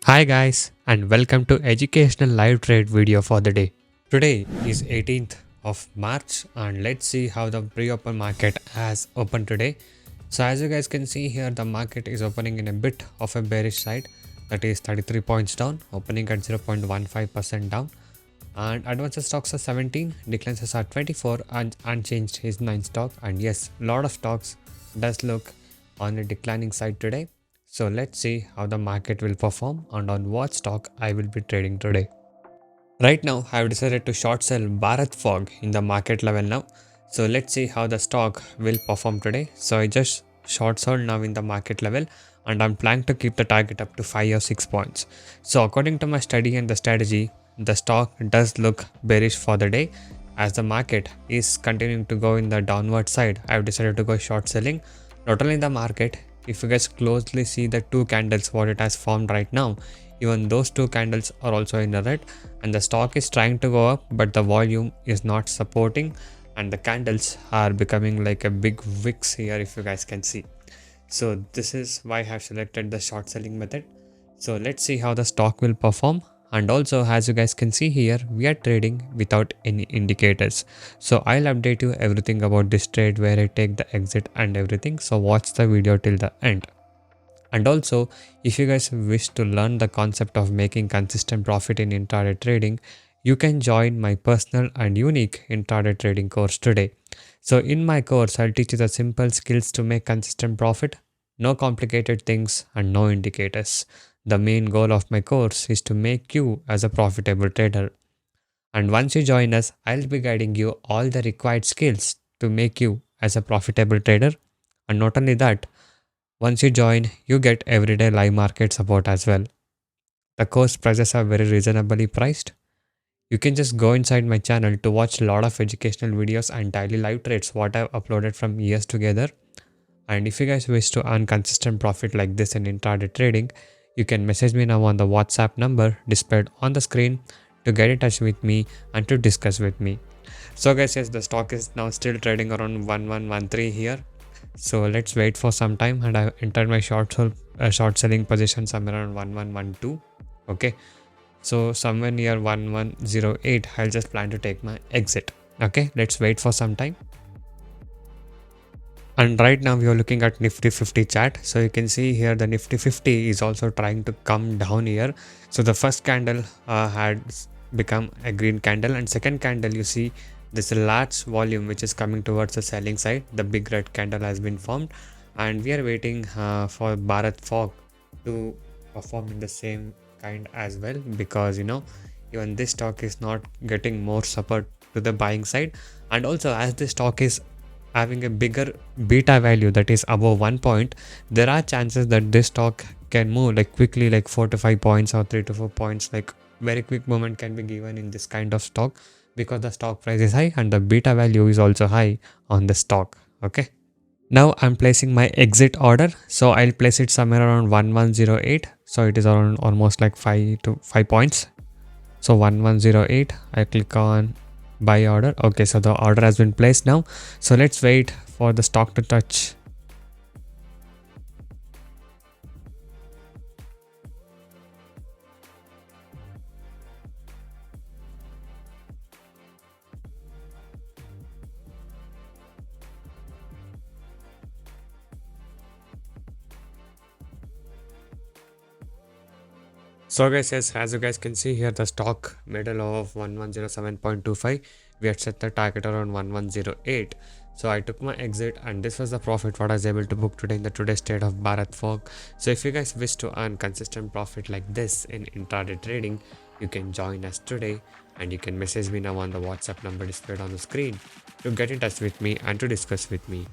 Hi guys and welcome to educational live trade video for the day. Today is 18th of March and let's see how the pre-open market has opened today. So as you guys can see here, the market is opening in a bit of a bearish side, that is 33 points down, opening at 0.15% down, and advanced stocks are 17, declines are 24 and unchanged is 9 stock. And yes, lot of stocks does look on a declining side today. So let's see how the market will perform and on what stock I will be trading today. Right now I have decided to short sell Bharat Fog in the market level now. So let's see how the stock will perform today. So I just short sold now in the market level and I'm planning to keep the target up to 5 or 6 points. So according to my study and the strategy, the stock does look bearish for the day. As the market is continuing to go in the downward side, I have decided to go short selling. Not only in the market, if you guys closely see the two candles what it has formed right now, even those two candles are also in the red and the stock is trying to go up but the volume is not supporting and the candles are becoming like a big wicks here, if you guys can see. So this is why I have selected the short selling method. So let's see how the stock will perform. And also, as you guys can see here, we are trading without any indicators. So I'll update you everything about this trade, where I take the exit and everything. So watch the video till the end. And also, if you guys wish to learn the concept of making consistent profit in intraday trading, you can join my personal and unique intraday trading course today. So in my course, I'll teach you the simple skills to make consistent profit, no complicated things and no indicators. The main goal of my course is to make you as a profitable trader. And once you join us, I'll be guiding you all the required skills to make you as a profitable trader. And not only that, once you join, you get everyday live market support as well. The course prices are very reasonably priced. You can just go inside my channel to watch a lot of educational videos and daily live trades what I've uploaded from years together. And if you guys wish to earn consistent profit like this in intraday trading, you can message me now on the WhatsApp number displayed on the screen to get in touch with me and to discuss with me. So guys, yes, the stock is now still trading around 1113 here. So let's wait for some time and I entered my short selling position somewhere around 1112. Okay. So somewhere near 1108, I'll just plan to take my exit. Okay, let's wait for some time. And right now we are looking at Nifty 50 chart. So you can see here the Nifty 50 is also trying to come down here. So the first candle had become a green candle and second candle you see there's a large volume which is coming towards the selling side. The big red candle has been formed and we are waiting for Bharat Fog to perform in the same kind as well, because even this stock is not getting more support to the buying side. And also, as this stock is having a bigger beta value that is above 1 point, there are chances that this stock can move like quickly, like 4 to 5 points or 3 to 4 points. Like very quick movement can be given in this kind of stock because the stock price is high and the beta value is also high on the stock. Okay, now I'm placing my exit order. So I'll place it somewhere around 1108. So it is around almost like 5 to 5 points. So 1108, I click on buy order. Okay, so the order has been placed now. So let's wait for the stock to touch. So guys, yes, as you guys can see here, the stock made a low of 1107.25. We had set the target around 1108. So I took my exit and this was the profit what I was able to book today in the today's trade of Bharat Fog. So if you guys wish to earn consistent profit like this in intraday trading, you can join us today and you can message me now on the WhatsApp number displayed on the screen to get in touch with me and to discuss with me.